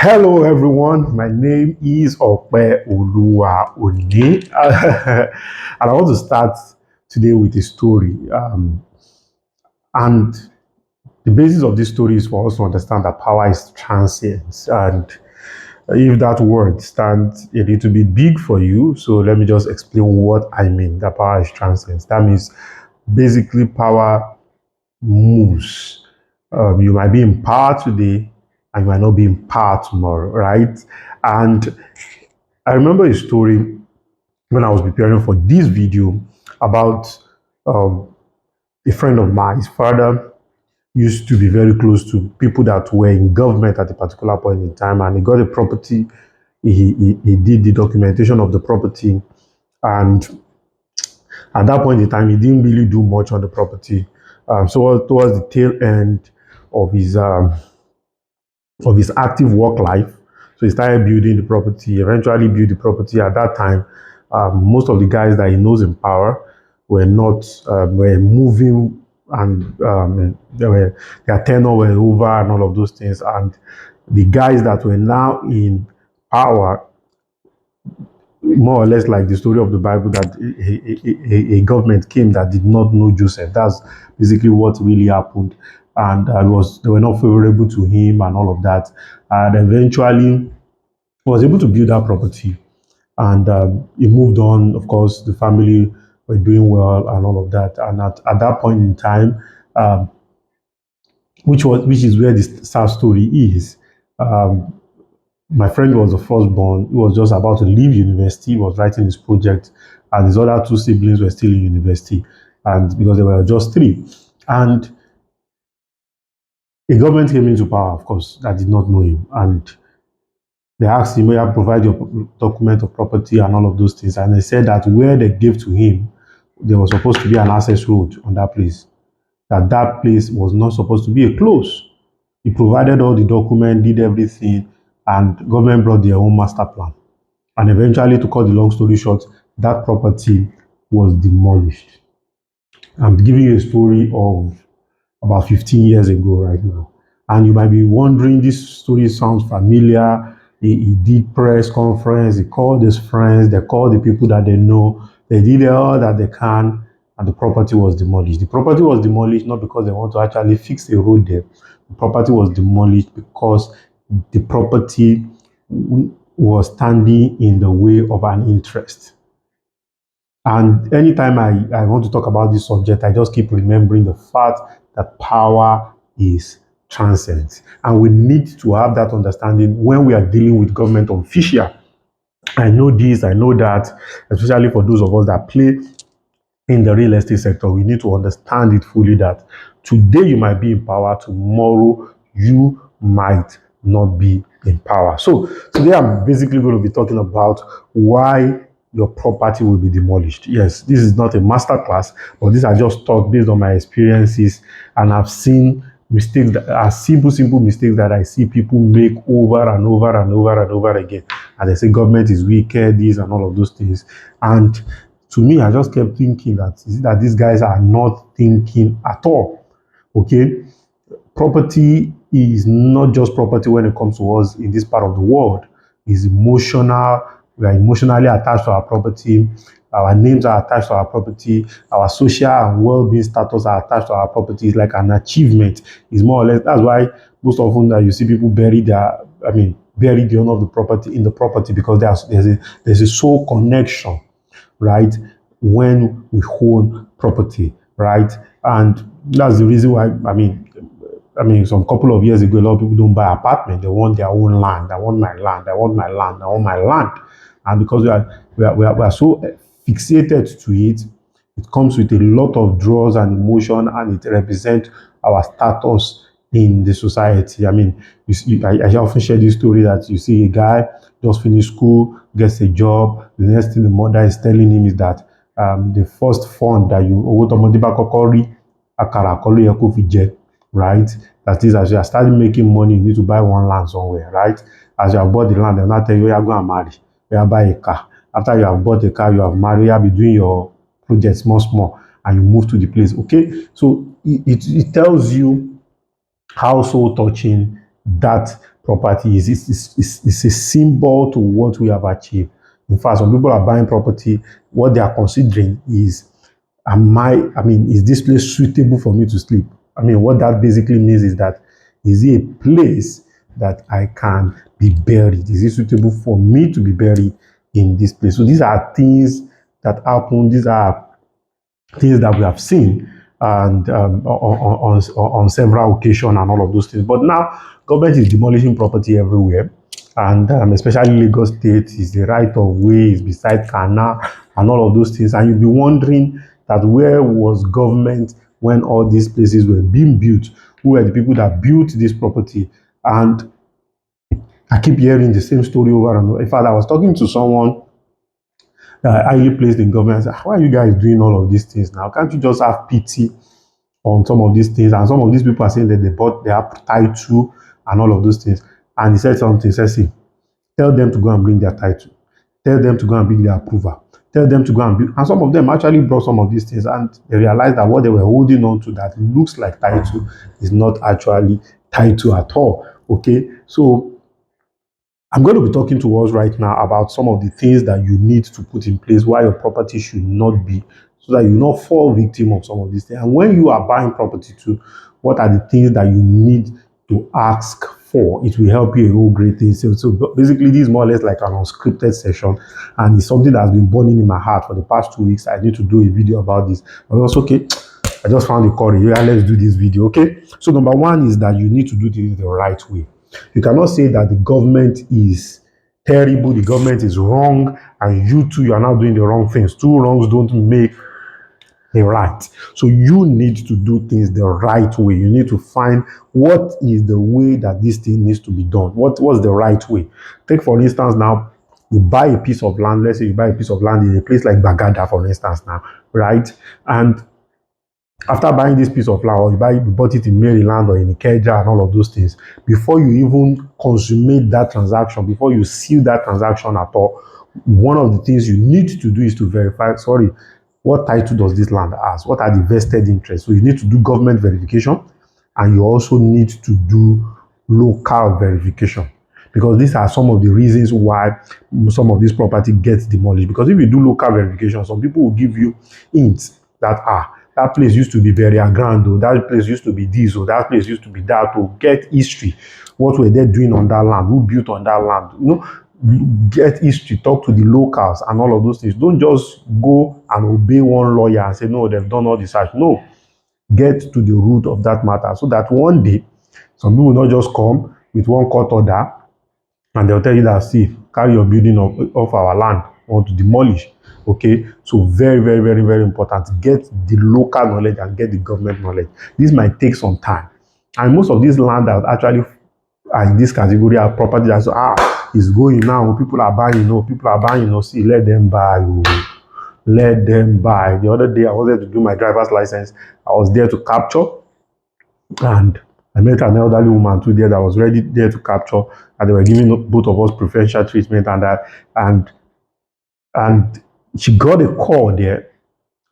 Hello, everyone. My name is Ope Oluwa Oni, and I want to start today with a story. And the basis of this story is for us to understand that power is transient. And if that word stands a little bit big for you, so let me just explain what I mean. That power is transient. That means basically power moves. You might be in power today and you might not be in power tomorrow, right? And I remember a story when I was preparing for this video about um, a friend of mine. His father used to be very close to people that were in government at a particular point in time, and he got a property. He did the documentation of the property, and at that point in time, he didn't really do much on the property. So towards the tail end of his active work life. So he started building the property, eventually built the property. At that time, most of the guys that he knows in power were not, were moving, and their tenure were over and all of those things. And the guys that were now in power, more or less like the story of the Bible, that a government came that did not know Joseph. That's basically what really happened. And they were not favorable to him and all of that. And eventually, he was able to build that property. And he moved on. Of course, the family were doing well and all of that. And at that point in time, um, which is where this sad story is. Um, my friend was the firstborn. He was just about to leave university. He was writing his project, and his other two siblings were still in university, and because they were just three. And a government came into power, of course, that did not know him, and they asked him, "Where provide your document of property and all of those things." And they said that where they gave to him, there was supposed to be an access road on that place. That place was not supposed to be a close. He provided all the document, did everything, and government brought their own master plan. And eventually, to cut the long story short, that property was demolished. I'm giving you a story of about 15 years ago right now. And you might be wondering, this story sounds familiar. He did press conference, he called his friends, they called the people that they know, they did all that they can, and the property was demolished. The property was demolished not because they want to actually fix a road there. The property was demolished because the property was standing in the way of an interest. And anytime I want to talk about this subject, I just keep remembering the fact that power is transient. And we need to have that understanding when we are dealing with government official. I know this, I know that, especially for those of us that play in the real estate sector, we need to understand it fully that today you might be in power, tomorrow you might not be in power. So today I'm basically going to be talking about why your property will be demolished. Yes, this is not a master class, but these are just thoughts based on my experiences, and I've seen mistakes that are simple mistakes that I see people make over and over and over and over again. And they say government is wicked, this and all of those things. And to me, I just kept thinking that these guys are not thinking at all. Okay, property is not just property when it comes to us in this part of the world. It's emotional. We are emotionally attached to our property. Our names are attached to our property. Our social and well-being status are attached to our property. It's like an achievement. It's more or less, that's why most often that you see people bury the owner of the property in the property, because there's a soul connection, right? When we own property, right? And that's the reason why, some couple of years ago, a lot of people don't buy apartment. They want their own land. I want my land. I want my land. I want my land. And because we are so fixated to it, it comes with a lot of draws and emotion, and it represents our status in the society. I mean, I often share this story that you see a guy just finish school, gets a job. The next thing the mother is telling him is that the first fund that you right? That is, as you are starting making money, you need to buy one land somewhere, right? As you have bought the land, they'll not tell you, you're going to marry, you buy a car. After you have bought a car, you have married, you'll be doing your project small, and you move to the place, okay? So it tells you how soul touching that property is a symbol to what we have achieved. In fact, some people are buying property, what they are considering is, is this place suitable for me to sleep? I mean, what that basically means is that, is it a place that I can be buried? Is it suitable for me to be buried in this place? So these are things that happen. These are things that we have seen and on several occasions and all of those things. But now, government is demolishing property everywhere, and especially Lagos State is the right of way, is beside canal and all of those things. And you'll be wondering that where was government when all these places were being built? Who were the people that built this property? And I keep hearing the same story over and over. In fact, I was talking to someone highly placed in government. I said, why are you guys doing all of these things now? Can't you just have pity on some of these things? And some of these people are saying that they bought their title and all of those things. And he said something, he said, see, tell them to go and bring their title. Tell them to go and bring their approval. Tell them to go and build. And some of them actually brought some of these things, and they realized that what they were holding on to that looks like title is not actually title at all. Okay, so I'm going to be talking to us right now about some of the things that you need to put in place why your property should not be, so that you not fall victim of some of these things. And when you are buying property too, what are the things that you need to ask for? It will help you a whole great thing. So basically, this is more or less like an unscripted session, and it's something that has been burning in my heart for the past 2 weeks. I need to do a video about this. But also, okay, I just found the courage. Yeah, let's do this video. Okay. So number one is that you need to do this the right way. You cannot say that the government is terrible, the government is wrong, and you too, you are now doing the wrong things. Two wrongs don't make a right. So you need to do things the right way. You need to find what is the way that this thing needs to be done. What's the right way? Take for instance now, you buy a piece of land. Let's say you buy a piece of land in a place like Bagada, for instance now, right? And after buying this piece of land, or you bought it in Maryland or in Ikeja and all of those things, before you even consummate that transaction, before you seal that transaction at all, one of the things you need to do is to verify, sorry, what title does this land has? What are the vested interests? So you need to do government verification, and you also need to do local verification, because these are some of the reasons why some of this property gets demolished. Because if you do local verification, some people will give you hints that that place used to be burial ground, or that place used to be this, or that place used to be that, to get history. What were they doing on that land? Who built on that land? You know, get history, talk to the locals and all of those things. Don't just go and obey one lawyer and say, no, they've done all the research. No, get to the root of that matter, so that one day, some people will not just come with one court order and they'll tell you that, see, carry your building off our land, want to demolish. Okay, so very, very, very, very important. Get the local knowledge and get the government knowledge. This might take some time, and most of these land that actually are in this category are property that is going now. People are buying. People are buying. See, let them buy. Let them buy. The other day, I was there to do my driver's license. I was there to capture, and I met an elderly woman too there that was ready there to capture, and they were giving both of us preferential treatment and that, and she got a call there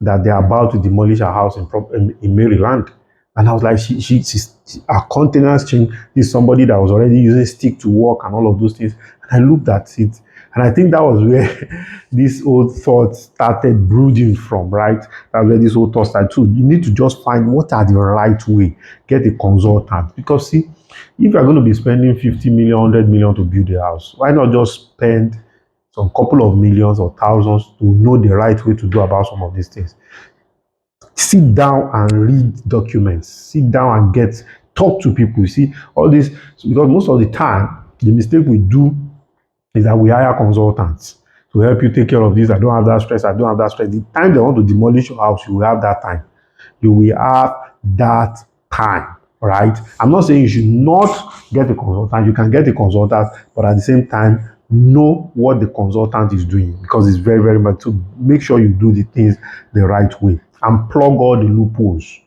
that they're about to demolish her house in Maryland. And I was like, her countenance changed. This is somebody that was already using stick to walk and all of those things. And I looked at it, and I think that was where this old thought started brooding from, right? That's where this old thought started too. You need to just find what are the right way. Get a consultant. Because see, if you're going to be spending 50 million, 100 million to build a house, why not just spend some couple of millions or thousands to know the right way to do about some of these things? Sit down and read documents. Sit down and talk to people. You see, all this, because most of the time, the mistake we do is that we hire consultants to help you take care of this. I don't have that stress. I don't have that stress. The time they want to demolish your house, you will have that time. You will have that time, right? I'm not saying you should not get a consultant. You can get a consultant, but at the same time, know what the consultant is doing, because it's very, very much to make sure you do the things the right way and plug all the loopholes.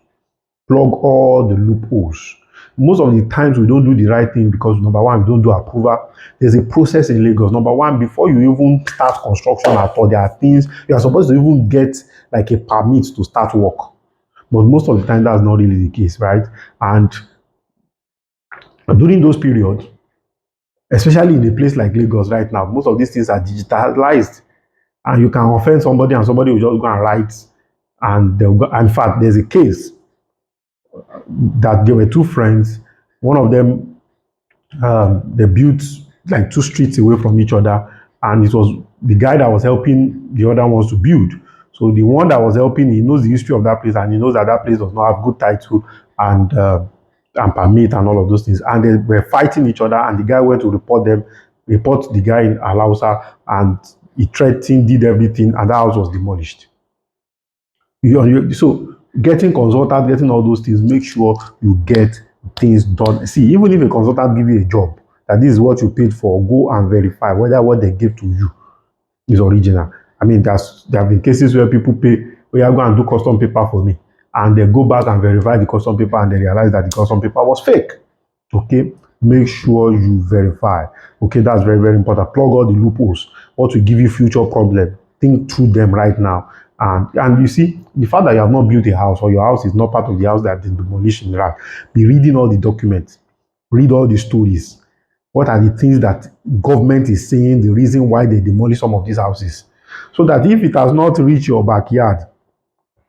Plug all the loopholes. Most of the times we don't do the right thing because number one, we don't do approval. There's a process in Lagos. Number one, before you even start construction at all, there are things you are supposed to even get, like a permit to start work. But most of the time, that's not really the case, right? And during those periods, especially in a place like Lagos right now. Most of these things are digitalized, and you can offend somebody, and somebody will just go and write, and they'll go. In fact, there's a case that there were two friends. One of them, they built like two streets away from each other, and it was the guy that was helping the other ones to build. So the one that was helping, he knows the history of that place, and he knows that that place does not have good title and permit and all of those things. And they were fighting each other, and the guy went to report the guy in Alausa, and he threatened, did everything, and that house was demolished. So getting consultant, getting all those things, make sure you get things done. See, even if a consultant give you a job, that this is what you paid for, go and verify whether what they give to you is original. I mean, there have been cases where people pay, oh yeah, go and do custom paper for me, and they go back and verify the custom paper, and they realize that the custom paper was fake. Okay, make sure you verify. Okay, that's very, very important. Plug all the loopholes. What will give you future problem, think through them right now. And you see, the fact that you have not built a house, or your house is not part of the house that has been demolished in Iraq, be reading all the documents, read all the stories. What are the things that government is saying, the reason why they demolish some of these houses, so that if it has not reached your backyard,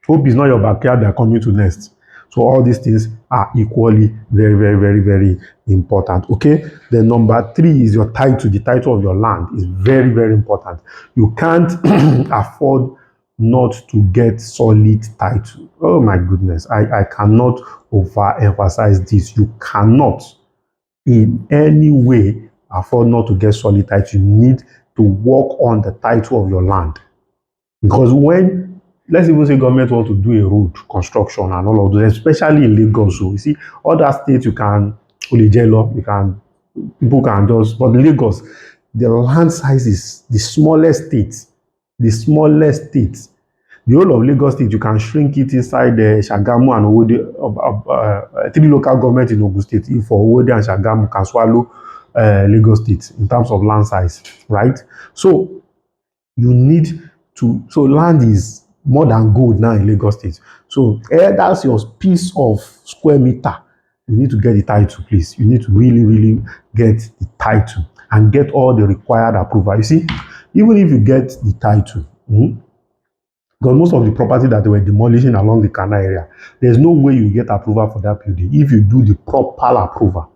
hope is not your backyard, they are coming to nest. So all these things are equally very, very, very, very important. Okay. Then number 3 is your title. The title of your land is very, very important. You can't afford not to get solid title. Oh my goodness. I cannot overemphasize this. You cannot in any way afford not to get solid title. You need to work on the title of your land. Because when, let's even say government want to do a road construction and all of those, especially in Lagos, so you see, other states you can, Olejelo, you can, people can just, but Lagos, the land size is the smallest state, the smallest state. The whole of Lagos state, you can shrink it inside the Shagamu and Owode, 3 local governments in Ogun state. If for Owode and Shagamu can swallow Lagos state in terms of land size, right? So you need to, so land is more than gold now in Lagos state. So that's your piece of square meter. You need to get the title, please. You need to really, really get the title and get all the required approval. You see, even if you get the title, because most of the property that they were demolishing along the canal area, there's no way you get approval for that building if you do the proper approval.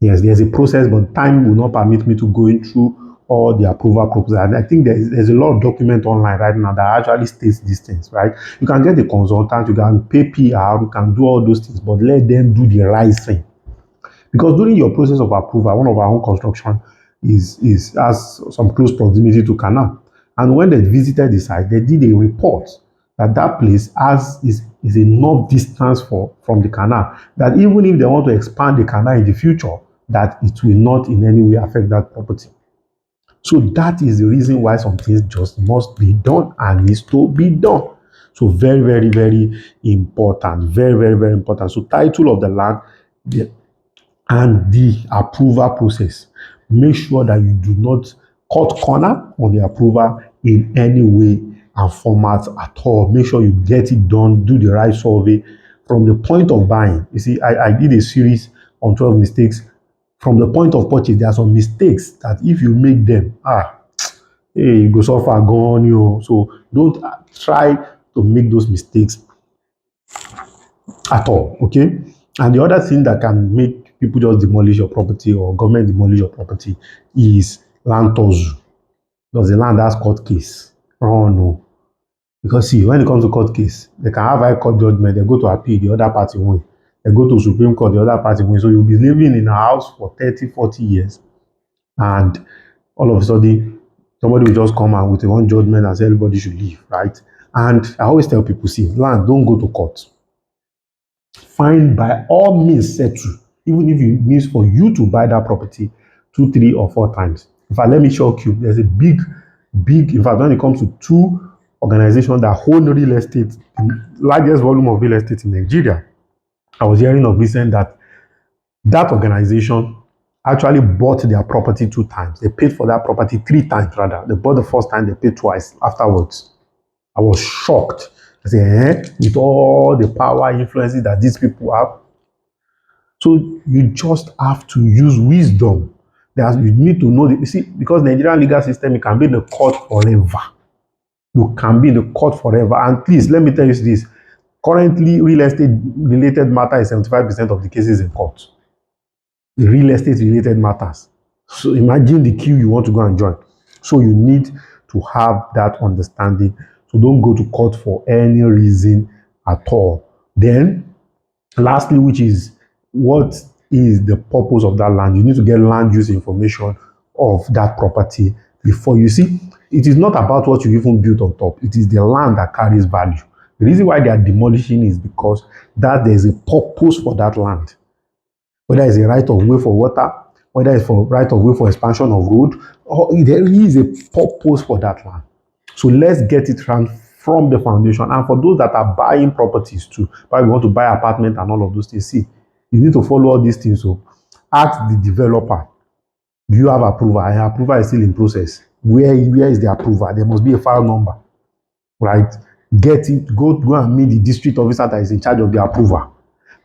Yes, there's a process, but time will not permit me to go through all the approval process. And I think there's a lot of document online right now that actually states these things, right? You can get a consultant, you can pay PR, you can do all those things, but let them do the right thing. Because during your process of approval, one of our own construction has some close proximity to canal. And when they visited the site, they did a report that that place is enough distance from the canal, that even if they want to expand the canal in the future, that it will not in any way affect that property. So that is the reason why some things just must be done and needs to be done. So very, very, very important. Very, very, very important. So title of the land and the approval process. Make sure that you do not cut corner on the approval in any way and format at all. Make sure you get it done, do the right survey from the point of buying. You see, I did a series on 12 mistakes. From the point of purchase, there are some mistakes that if you make them, hey, you go so far gone, you. So don't try to make those mistakes at all, okay? And the other thing that can make people just demolish your property or government demolish your property is land tussle. Does the land has court case? Oh no. Because see, when it comes to court case, they can have high court judgment, they go to appeal, the other party win. They go to Supreme Court, the other party win. So you'll be living in a house for 30, 40 years. And all of a sudden, somebody will just come out with a one judgment and say everybody should leave, right? And I always tell people, see, land, don't go to court. Find by all means settle, even if it means for you to buy that property 2, 3, or 4 times. In fact, let me shock you. There's a big, in fact, when it comes to 2 organizations that hold real estate, the largest volume of real estate in Nigeria, I was hearing of recent that organization actually bought their property 2 times. They paid for that property 3 times rather. They bought the first time, they paid twice afterwards. I was shocked. I said, with all the power influences that these people have. So you just have to use wisdom. You need to know, you see, because Nigerian legal system, it can be in the court forever. You can be in the court forever. And please, let me tell you this. Currently, real estate related matter is 75% of the cases in court. The real estate related matters. So imagine the queue you want to go and join. So you need to have that understanding. So don't go to court for any reason at all. Then, lastly, which is what is the purpose of that land? You need to get land use information of that property before you see. It is not about what you even built on top. It is the land that carries value. The reason why they are demolishing is because that there is a purpose for that land. Whether it's a right of way for water, whether it's for right of way for expansion of road, or there is a purpose for that land. So let's get it from the foundation. And for those that are buying properties too, why we want to buy apartment and all of those things, see, you need to follow all these things. So ask the developer, do you have approval? And approval is still in process. Where is the approval? There must be a file number, right? Get it, go and meet the district officer that is in charge of the approval.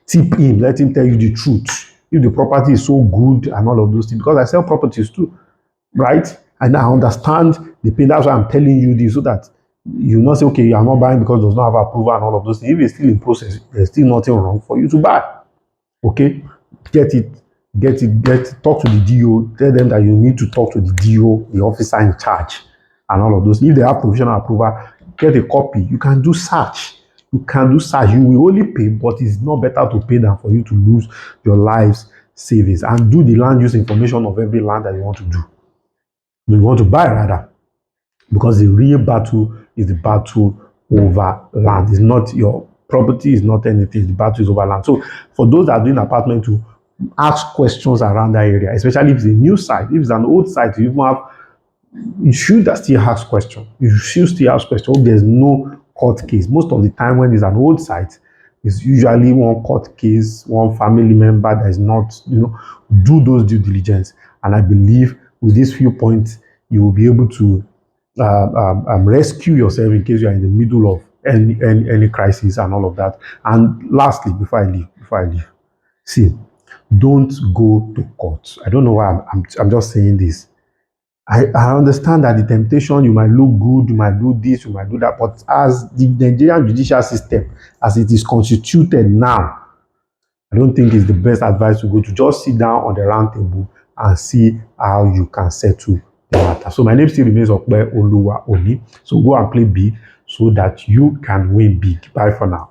Tip him, let him tell you the truth. If the property is so good and all of those things, because I sell properties too, right? And I understand the pain. That's why I'm telling you this, so that you not say, okay, you are not buying because it does not have approval and all of those things. If it's still in process, there's still nothing wrong for you to buy. Okay? Get it, talk to the DO, tell them that you need to talk to the DO, the officer in charge, and all of those. If they have provisional approval, get a copy. You can do search. You will only pay, but it's not better to pay than for you to lose your life's savings. And do the land use information of every land that you want to do. You want to buy rather. Because the real battle is the battle over land. It's not your property, is not anything. The battle is over land. So for those that are doing apartment to ask questions around that area, especially if it's a new site, if it's an old site, you even have, you should still ask questions. You should still ask questions. There's no court case. Most of the time when it's an old site, it's usually one court case, one family member that is not, do those due diligence. And I believe with these few points, you will be able to rescue yourself in case you are in the middle of any crisis and all of that. And lastly, before I leave, see, don't go to court. I don't know why I'm just saying this. I understand that the temptation, you might look good, you might do this, you might do that, but as the Nigerian judicial system, as it is constituted now, I don't think it's the best advice to go to. Just sit down on the round table and see how you can settle the matter. So my name still remains Okpe Oluwa Oni. So go and play big so that you can win big. Bye for now.